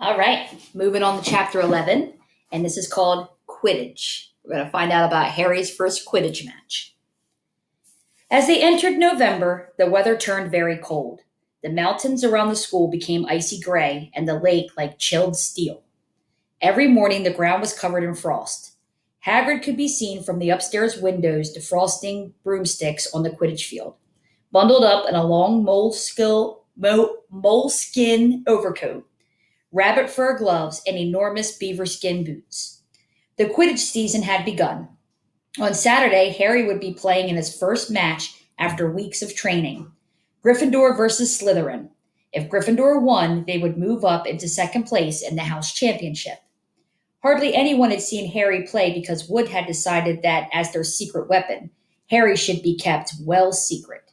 All right, moving on to chapter 11, and this is called Quidditch. We're going to find out about Harry's first Quidditch match. As they entered November, the weather turned very cold. The mountains around the school became icy gray, and the lake like chilled steel. Every morning, the ground was covered in frost. Hagrid could be seen from the upstairs windows defrosting broomsticks on the Quidditch field, bundled up in a long moleskin overcoat, rabbit fur gloves, and enormous beaver skin boots. The Quidditch season had begun. On Saturday, Harry would be playing in his first match after weeks of training. Gryffindor versus Slytherin. If Gryffindor won, they would move up into second place in the house championship. Hardly anyone had seen Harry play because Wood had decided that, as their secret weapon, Harry should be kept well secret.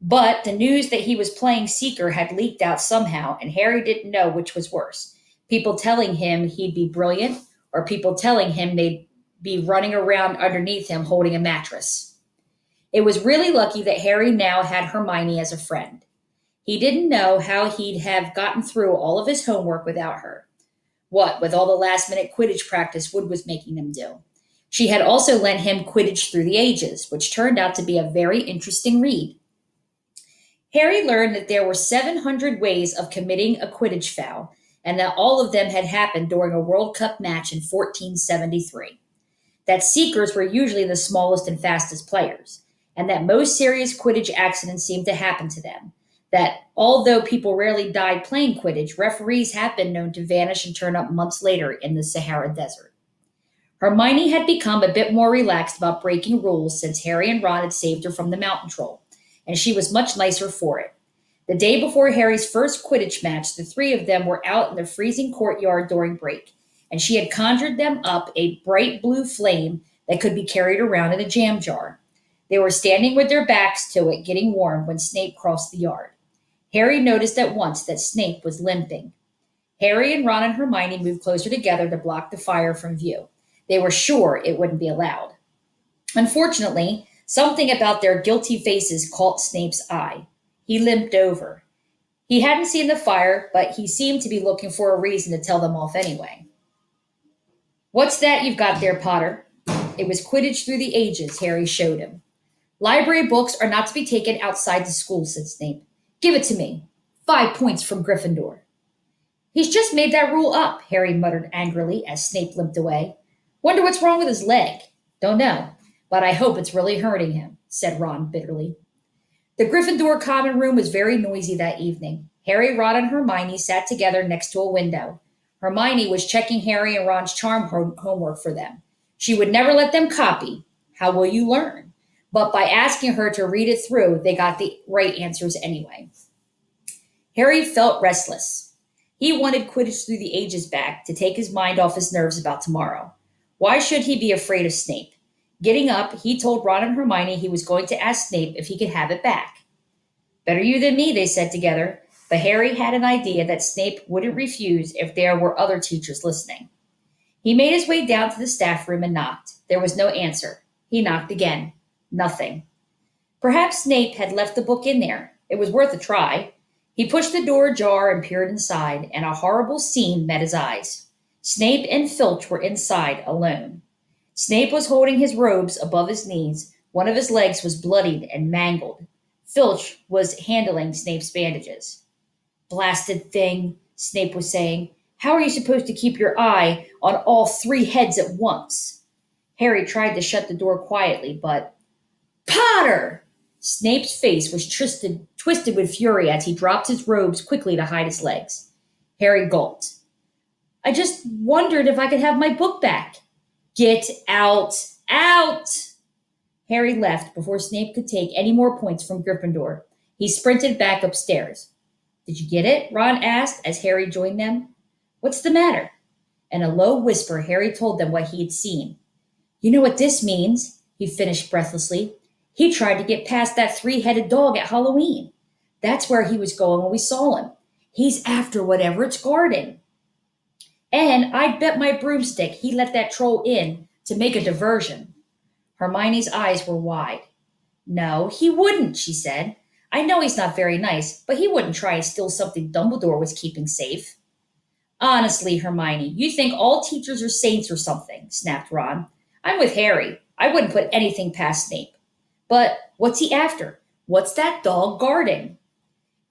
But the news that he was playing Seeker had leaked out somehow, and Harry didn't know which was worse: people telling him he'd be brilliant, or people telling him they'd be running around underneath him holding a mattress. It was really lucky that Harry now had Hermione as a friend. He didn't know how he'd have gotten through all of his homework without her. What with all the last minute Quidditch practice Wood was making them do. She had also lent him Quidditch Through the Ages, which turned out to be a very interesting read. Harry learned that there were 700 ways of committing a Quidditch foul, and that all of them had happened during a World Cup match in 1473. That Seekers were usually the smallest and fastest players, and that most serious Quidditch accidents seemed to happen to them. That although people rarely died playing Quidditch, referees have been known to vanish and turn up months later in the Sahara Desert. Hermione had become a bit more relaxed about breaking rules since Harry and Ron had saved her from the mountain troll, and she was much nicer for it. The day before Harry's first Quidditch match, the three of them were out in the freezing courtyard during break, and she had conjured them up a bright blue flame that could be carried around in a jam jar. They were standing with their backs to it, getting warm, when Snape crossed the yard. Harry noticed at once that Snape was limping. Harry and Ron and Hermione moved closer together to block the fire from view. They were sure it wouldn't be allowed. Unfortunately, something about their guilty faces caught Snape's eye. He limped over. He hadn't seen the fire, but he seemed to be looking for a reason to tell them off anyway. "What's that you've got there, Potter?" It was Quidditch Through the Ages, Harry showed him. "Library books are not to be taken outside the school," said Snape. "Give it to me. 5 points from Gryffindor." "He's just made that rule up," Harry muttered angrily as Snape limped away. "Wonder what's wrong with his leg." "Don't know, but I hope it's really hurting him," said Ron bitterly. The Gryffindor common room was very noisy that evening. Harry, Ron, and Hermione sat together next to a window. Hermione was checking Harry and Ron's homework for them. She would never let them copy. How will you learn? But by asking her to read it through, they got the right answers anyway. Harry felt restless. He wanted Quidditch Through the Ages back to take his mind off his nerves about tomorrow. Why should he be afraid of Snape? Getting up, he told Ron and Hermione he was going to ask Snape if he could have it back. "Better you than me," they said together, but Harry had an idea that Snape wouldn't refuse if there were other teachers listening. He made his way down to the staff room and knocked. There was no answer. He knocked again. Nothing. Perhaps Snape had left the book in there. It was worth a try. He pushed the door ajar and peered inside, and a horrible scene met his eyes. Snape and Filch were inside, alone. Snape was holding his robes above his knees. One of his legs was bloodied and mangled. Filch was handling Snape's bandages. "Blasted thing," Snape was saying. "How are you supposed to keep your eye on all three heads at once?" Harry tried to shut the door quietly, but "Potter!" Snape's face was twisted with fury as he dropped his robes quickly to hide his legs. Harry gulped. "I just wondered if I could have my book back." "Get out! Out!" Harry left before Snape could take any more points from Gryffindor. He sprinted back upstairs. "Did you get it?" Ron asked as Harry joined them. "What's the matter?" In a low whisper, Harry told them what he had seen. "You know what this means," he finished breathlessly. "He tried to get past that three-headed dog at Halloween. That's where he was going when we saw him. He's after whatever it's guarding. And I'd bet my broomstick he let that troll in to make a diversion." Hermione's eyes were wide. "No, he wouldn't," she said. "I know he's not very nice, but he wouldn't try and steal something Dumbledore was keeping safe." Honestly, Hermione, you think all teachers are saints or something, snapped Ron. I'm with Harry. I wouldn't put anything past Snape. But what's he after? What's that dog guarding?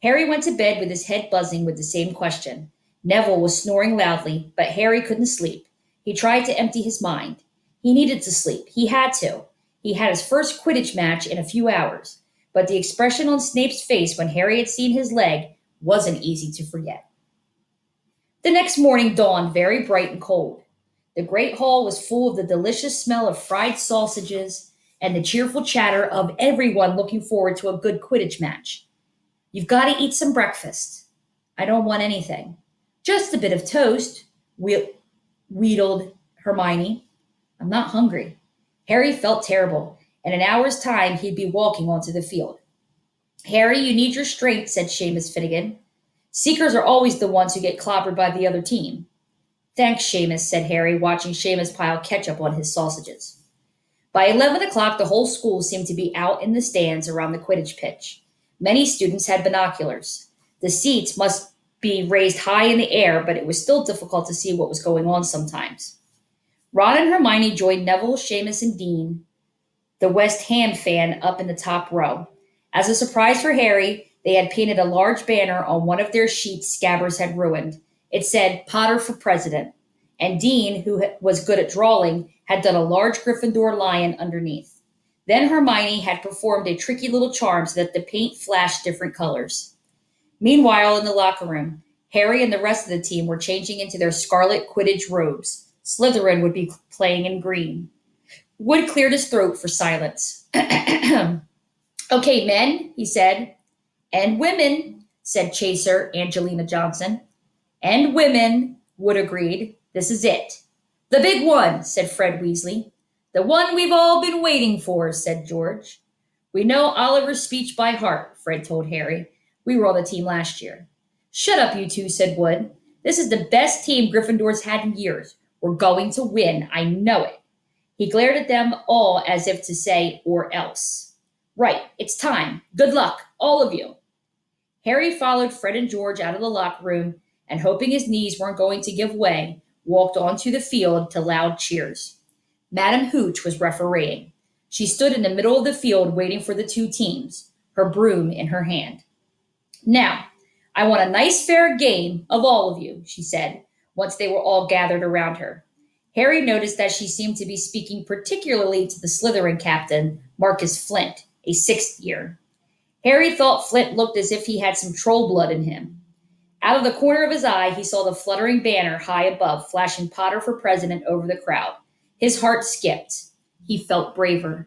Harry went to bed with his head buzzing with the same question. Neville was snoring loudly, but Harry couldn't sleep. He tried to empty his mind. He needed to sleep. He had to. He had his first Quidditch match in a few hours, but the expression on Snape's face when Harry had seen his leg wasn't easy to forget. The next morning dawned very bright and cold. The great hall was full of the delicious smell of fried sausages and the cheerful chatter of everyone looking forward to a good Quidditch match. You've got to eat some breakfast. I don't want anything. Just a bit of toast, wheedled Hermione. I'm not hungry. Harry felt terrible. In an hour's time, he'd be walking onto the field. Harry, you need your strength, said Seamus Finnegan. Seekers are always the ones who get clobbered by the other team. Thanks, Seamus, said Harry, watching Seamus pile ketchup on his sausages. By 11 o'clock, the whole school seemed to be out in the stands around the Quidditch pitch. Many students had binoculars. The seats must be raised high in the air, but it was still difficult to see what was going on sometimes. Ron and Hermione joined Neville, Seamus, and Dean, the West Ham fan, up in the top row. As a surprise for Harry, they had painted a large banner on one of their sheets Scabbers had ruined. It said, Potter for President. And Dean, who was good at drawing, had done a large Gryffindor lion underneath. Then Hermione had performed a tricky little charm so that the paint flashed different colors. Meanwhile, in the locker room, Harry and the rest of the team were changing into their scarlet Quidditch robes. Slytherin would be playing in green. Wood cleared his throat for silence. Okay, men, he said. And women, said Chaser Angelina Johnson. And women, Wood agreed. This is it. The big one, said Fred Weasley. The one we've all been waiting for, said George. We know Oliver's speech by heart, Fred told Harry. We were on the team last year. Shut up, you two, said Wood. This is the best team Gryffindor's had in years. We're going to win. I know it. He glared at them all as if to say, or else. Right, it's time. Good luck, all of you. Harry followed Fred and George out of the locker room and, hoping his knees weren't going to give way, walked onto the field to loud cheers. Madam Hooch was refereeing. She stood in the middle of the field waiting for the two teams, her broom in her hand. Now, I want a nice fair game of all of you, she said, once they were all gathered around her. Harry noticed that she seemed to be speaking particularly to the Slytherin captain, Marcus Flint, a sixth year. Harry thought Flint looked as if he had some troll blood in him. Out of the corner of his eye, he saw the fluttering banner high above, flashing Potter for president over the crowd. His heart skipped. He felt braver.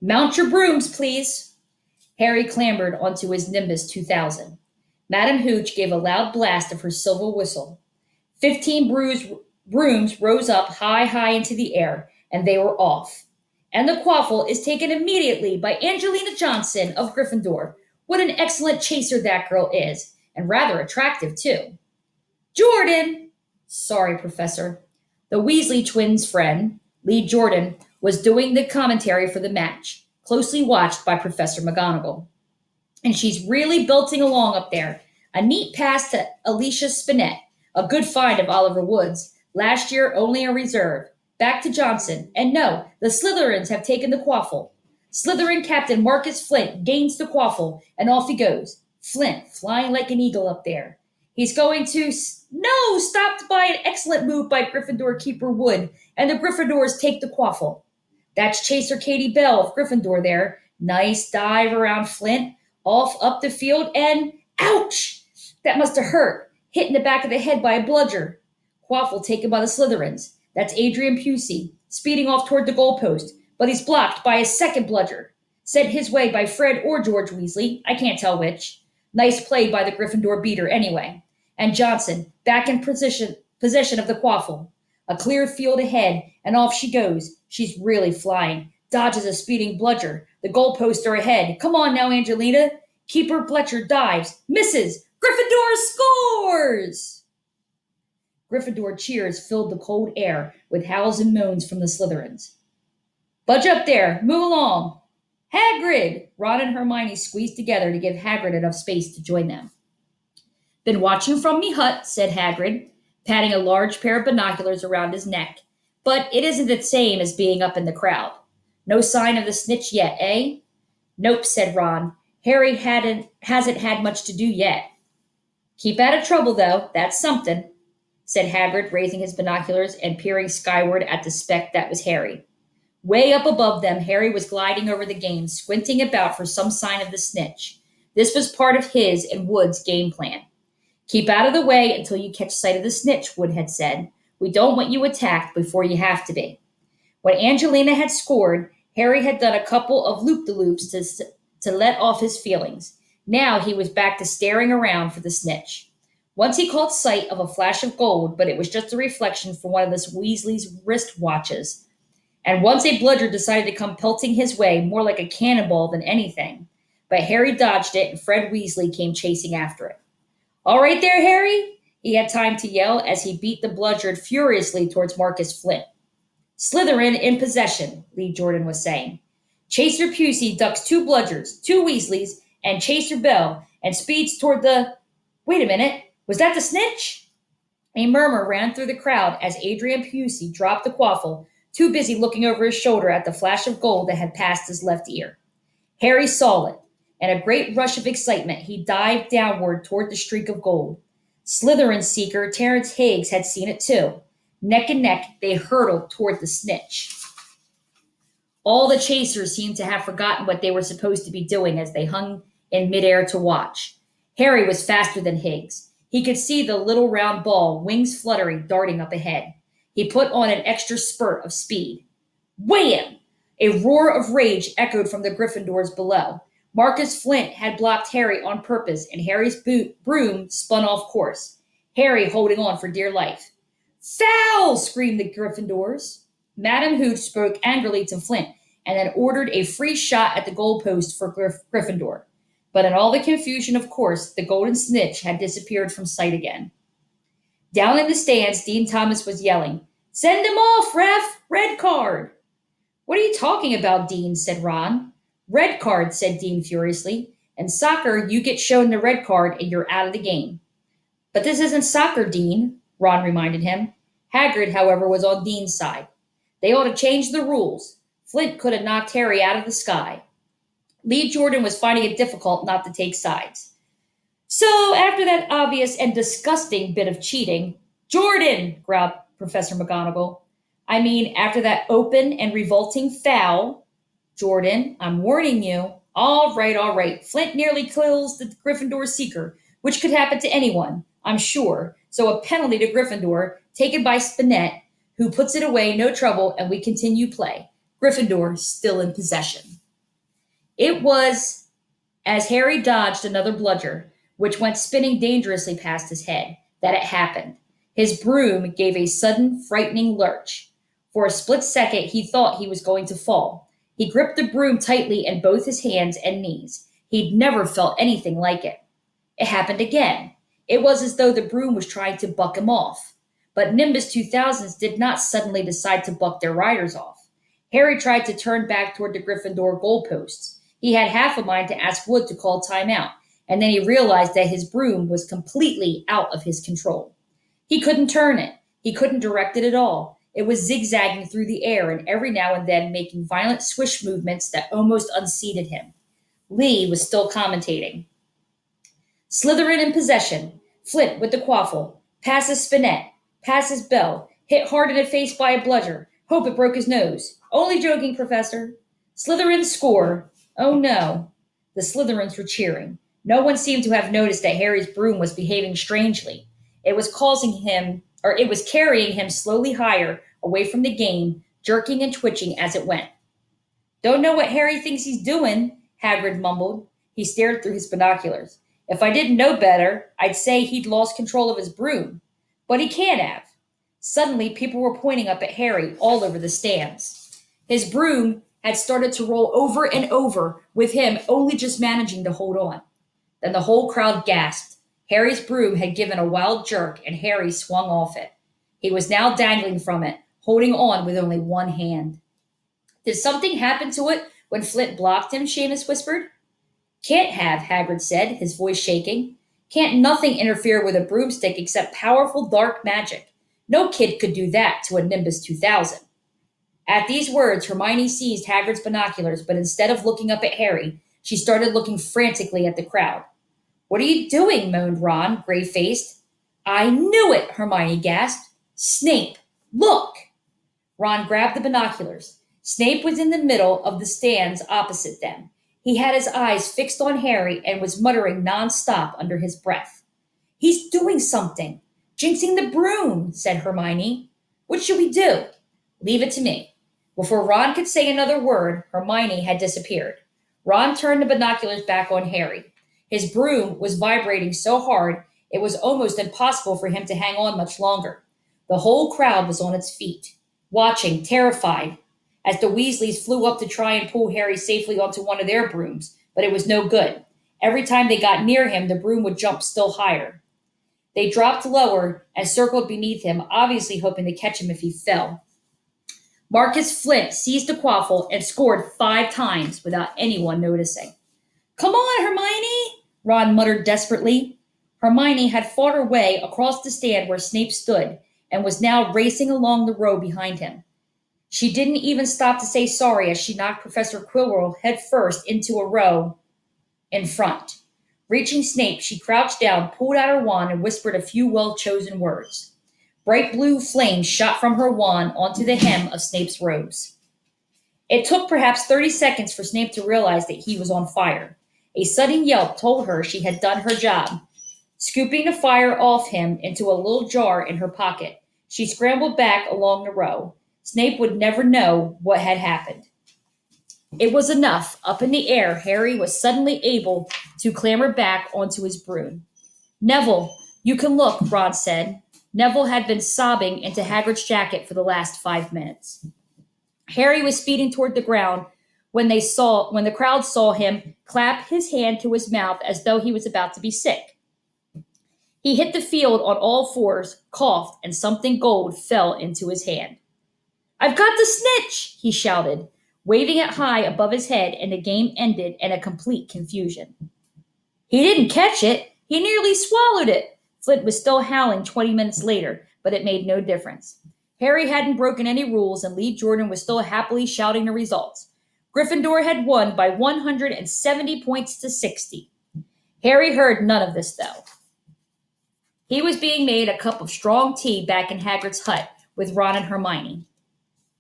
Mount your brooms, please. Harry clambered onto his Nimbus 2000. Madam Hooch gave a loud blast of her silver whistle. 15 brooms rose up high into the air, and they were off. And the quaffle is taken immediately by Angelina Johnson of Gryffindor. What an excellent chaser that girl is, and rather attractive, too. Jordan! Sorry, Professor. The Weasley twins' friend, Lee Jordan, was doing the commentary for the match, closely watched by Professor McGonagall. And she's really belting along up there. A neat pass to Alicia Spinette, a good find of Oliver Woods. Last year, only a reserve. Back to Johnson. And no, the Slytherins have taken the quaffle. Slytherin Captain Marcus Flint gains the quaffle, and off he goes. Flint, flying like an eagle up there. He's going to... No! Stopped by an excellent move by Gryffindor keeper Wood, and the Gryffindors take the quaffle. That's Chaser Katie Bell of Gryffindor there. Nice dive around Flint, off up the field, and... Ouch! That must have hurt. Hit in the back of the head by a bludger. Quaffle taken by the Slytherins. That's Adrian Pusey, speeding off toward the goalpost, but he's blocked by a second bludger. Sent his way by Fred or George Weasley, I can't tell which. Nice play by the Gryffindor beater anyway. And Johnson, back in possession of the quaffle. A clear field ahead, and off she goes. She's really flying. Dodges a speeding bludger. The goalposts are ahead. Come on now, Angelina. Keeper Fletcher dives. Misses. Gryffindor scores! Gryffindor cheers filled the cold air with howls and moans from the Slytherins. Budge up there. Move along. Hagrid! Ron and Hermione squeezed together to give Hagrid enough space to join them. Been watching from me hut, said Hagrid. patting a large pair of binoculars around his neck. But it isn't the same as being up in the crowd. No sign of the snitch yet, eh? Nope, said Ron. Harry hasn't had much to do yet. Keep out of trouble, though. That's something, said Hagrid, raising his binoculars and peering skyward at the speck that was Harry. Way up above them, Harry was gliding over the game, squinting about for some sign of the snitch. This was part of his and Wood's game plan. Keep out of the way until you catch sight of the snitch, Wood had said. We don't want you attacked before you have to be. When Angelina had scored, Harry had done a couple of loop-de-loops to let off his feelings. Now he was back to staring around for the snitch. Once he caught sight of a flash of gold, but it was just a reflection from one of Miss Weasley's wrist watches. And once a bludger decided to come pelting his way, more like a cannonball than anything. But Harry dodged it, and Fred Weasley came chasing after it. All right there, Harry, he had time to yell as he beat the bludgeon furiously towards Marcus Flint. Slytherin in possession, Lee Jordan was saying. Chaser Pusey ducks two bludgers, two Weasleys, and Chaser Bell, and speeds toward the... Wait a minute, was that the snitch? A murmur ran through the crowd as Adrian Pusey dropped the quaffle, too busy looking over his shoulder at the flash of gold that had passed his left ear. Harry saw it. In a great rush of excitement, he dived downward toward the streak of gold. Slytherin seeker Terence Higgs had seen it too. Neck and neck, they hurtled toward the snitch. All the chasers seemed to have forgotten what they were supposed to be doing as they hung in midair to watch. Harry was faster than Higgs. He could see the little round ball, wings fluttering, darting up ahead. He put on an extra spurt of speed. Wham! A roar of rage echoed from the Gryffindors below. Marcus Flint had blocked Harry on purpose, and Harry's broom spun off course. Harry holding on for dear life. Foul! Screamed the Gryffindors. Madam Hooch spoke angrily to Flint, and then ordered a free shot at the goalpost for Gryffindor. But in all the confusion, of course, the golden snitch had disappeared from sight again. Down in the stands, Dean Thomas was yelling, Send him off, ref! Red card! What are you talking about, Dean? Said Ron. Red card, said Dean furiously. In soccer, you get shown the red card and you're out of the game. But this isn't soccer, Dean, Ron reminded him. Hagrid, however, was on Dean's side. They ought to change the rules. Flint could have knocked Harry out of the sky. Lee Jordan was finding it difficult not to take sides. So, after that obvious and disgusting bit of cheating, Jordan, growled Professor McGonagall. I mean, after that open and revolting foul, Jordan, I'm warning you. All right, all right. Flint nearly kills the Gryffindor seeker, which could happen to anyone, I'm sure. So a penalty to Gryffindor, taken by Spinette, who puts it away, no trouble, and we continue play. Gryffindor still in possession. It was as Harry dodged another bludger, which went spinning dangerously past his head, that it happened. His broom gave a sudden, frightening lurch. For a split second, he thought he was going to fall. He gripped the broom tightly in both his hands and knees. He'd never felt anything like it. It happened again. It was as though the broom was trying to buck him off. But Nimbus 2000s did not suddenly decide to buck their riders off. Harry tried to turn back toward the Gryffindor goalposts. He had half a mind to ask Wood to call timeout, and then he realized that his broom was completely out of his control. He couldn't turn it. He couldn't direct it at all. It was zigzagging through the air and every now and then making violent swish movements that almost unseated him. Lee was still commentating. Slytherin in possession. Flint with the quaffle. Passes Spinette. Passes Bell. Hit hard in the face by a bludger. Hope it broke his nose. Only joking, Professor. Slytherin score. Oh no. The Slytherins were cheering. No one seemed to have noticed that Harry's broom was behaving strangely. It was carrying him slowly higher away from the game, jerking and twitching as it went. Don't know what Harry thinks he's doing, Hagrid mumbled. He stared through his binoculars. If I didn't know better, I'd say he'd lost control of his broom. But he can't have. Suddenly, people were pointing up at Harry all over the stands. His broom had started to roll over and over, with him only just managing to hold on. Then the whole crowd gasped. Harry's broom had given a wild jerk, and Harry swung off it. He was now dangling from it, holding on with only one hand. Did something happen to it when Flint blocked him? Seamus whispered. Can't have, Hagrid said, his voice shaking. Can't nothing interfere with a broomstick except powerful dark magic. No kid could do that to a Nimbus 2000. At these words, Hermione seized Hagrid's binoculars, but instead of looking up at Harry, she started looking frantically at the crowd. What are you doing? Moaned Ron, grave faced. I knew it, Hermione gasped. Snape, look! Ron grabbed the binoculars. Snape was in the middle of the stands opposite them. He had his eyes fixed on Harry and was muttering nonstop under his breath. He's doing something. Jinxing the broom, said Hermione. What should we do? Leave it to me. Before Ron could say another word, Hermione had disappeared. Ron turned the binoculars back on Harry. His broom was vibrating so hard it was almost impossible for him to hang on much longer. The whole crowd was on its feet, watching, terrified, as the Weasleys flew up to try and pull Harry safely onto one of their brooms, but it was no good. Every time they got near him, the broom would jump still higher. They dropped lower and circled beneath him, obviously hoping to catch him if he fell. Marcus Flint seized a quaffle and scored 5 times without anyone noticing. Come on, Hermione, Ron muttered desperately. Hermione had fought her way across the stand where Snape stood and was now racing along the row behind him. She didn't even stop to say sorry as she knocked Professor Quirrell headfirst into a row in front. Reaching Snape, she crouched down, pulled out her wand, and whispered a few well-chosen words. Bright blue flames shot from her wand onto the hem of Snape's robes. It took perhaps 30 seconds for Snape to realize that he was on fire. A sudden yelp told her she had done her job. Scooping the fire off him into a little jar in her pocket, she scrambled back along the row. Snape would never know what had happened. It was enough. Up in the air, Harry was suddenly able to clamber back onto his broom. Neville, you can look, Ron said. Neville had been sobbing into Hagrid's jacket for the last 5 minutes. Harry was speeding toward the ground when the crowd saw him clap his hand to his mouth as though he was about to be sick. He hit the field on all fours, coughed, and something gold fell into his hand. I've got the snitch, he shouted, waving it high above his head, and the game ended in a complete confusion. He didn't catch it. He nearly swallowed it. Flint was still howling 20 minutes later, but it made no difference. Harry hadn't broken any rules, and Lee Jordan was still happily shouting the results. Gryffindor had won by 170 points to 60. Harry heard none of this, though. He was being made a cup of strong tea back in Hagrid's hut with Ron and Hermione.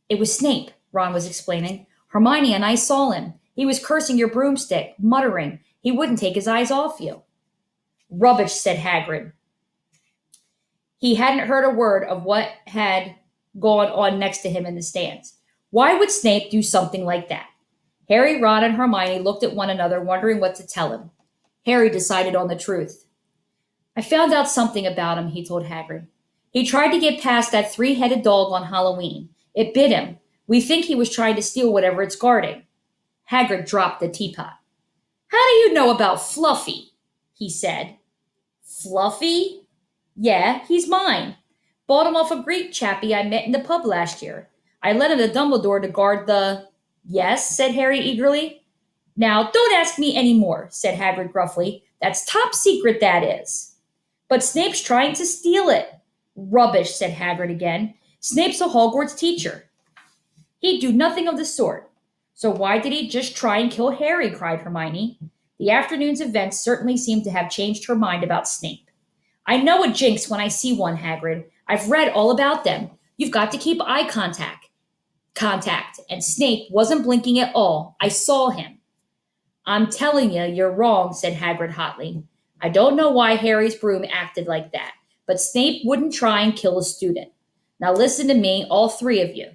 It was Snape, Ron was explaining. Hermione and I saw him. He was cursing your broomstick, muttering. He wouldn't take his eyes off you. Rubbish, said Hagrid. He hadn't heard a word of what had gone on next to him in the stands. Why would Snape do something like that? Harry, Ron, and Hermione looked at one another, wondering what to tell him. Harry decided on the truth. I found out something about him, he told Hagrid. He tried to get past that 3-headed dog on Halloween. It bit him. We think he was trying to steal whatever it's guarding. Hagrid dropped the teapot. How do you know about Fluffy? He said. Fluffy? Yeah, he's mine. Bought him off a Greek chappie I met in the pub last year. I lent him to Dumbledore to guard the... Yes, said Harry eagerly. Now, don't ask me any more, said Hagrid gruffly. That's top secret, that is. But Snape's trying to steal it. Rubbish, said Hagrid again. Snape's a Hogwarts teacher. He'd do nothing of the sort. So why did he just try and kill Harry? Cried Hermione. The afternoon's events certainly seemed to have changed her mind about Snape. I know a jinx when I see one, Hagrid. I've read all about them. You've got to keep eye contact. And Snape wasn't blinking at all. I saw him. I'm telling you, you're wrong, said Hagrid hotly. I don't know why Harry's broom acted like that, but Snape wouldn't try and kill a student. Now listen to me, all 3 of you.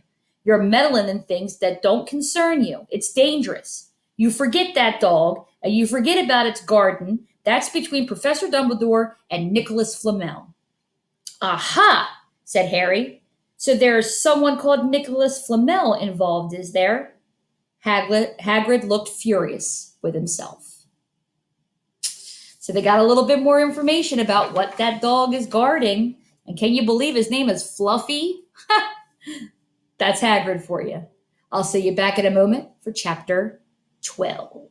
You're meddling in things that don't concern you. It's dangerous. You forget that dog, and you forget about its garden. That's between Professor Dumbledore and Nicholas Flamel. Aha, said Harry. So there's someone called Nicholas Flamel involved, is there? Hagrid looked furious with himself. So they got a little bit more information about what that dog is guarding. And can you believe his name is Fluffy? That's Hagrid for you. I'll see you back in a moment for chapter 12.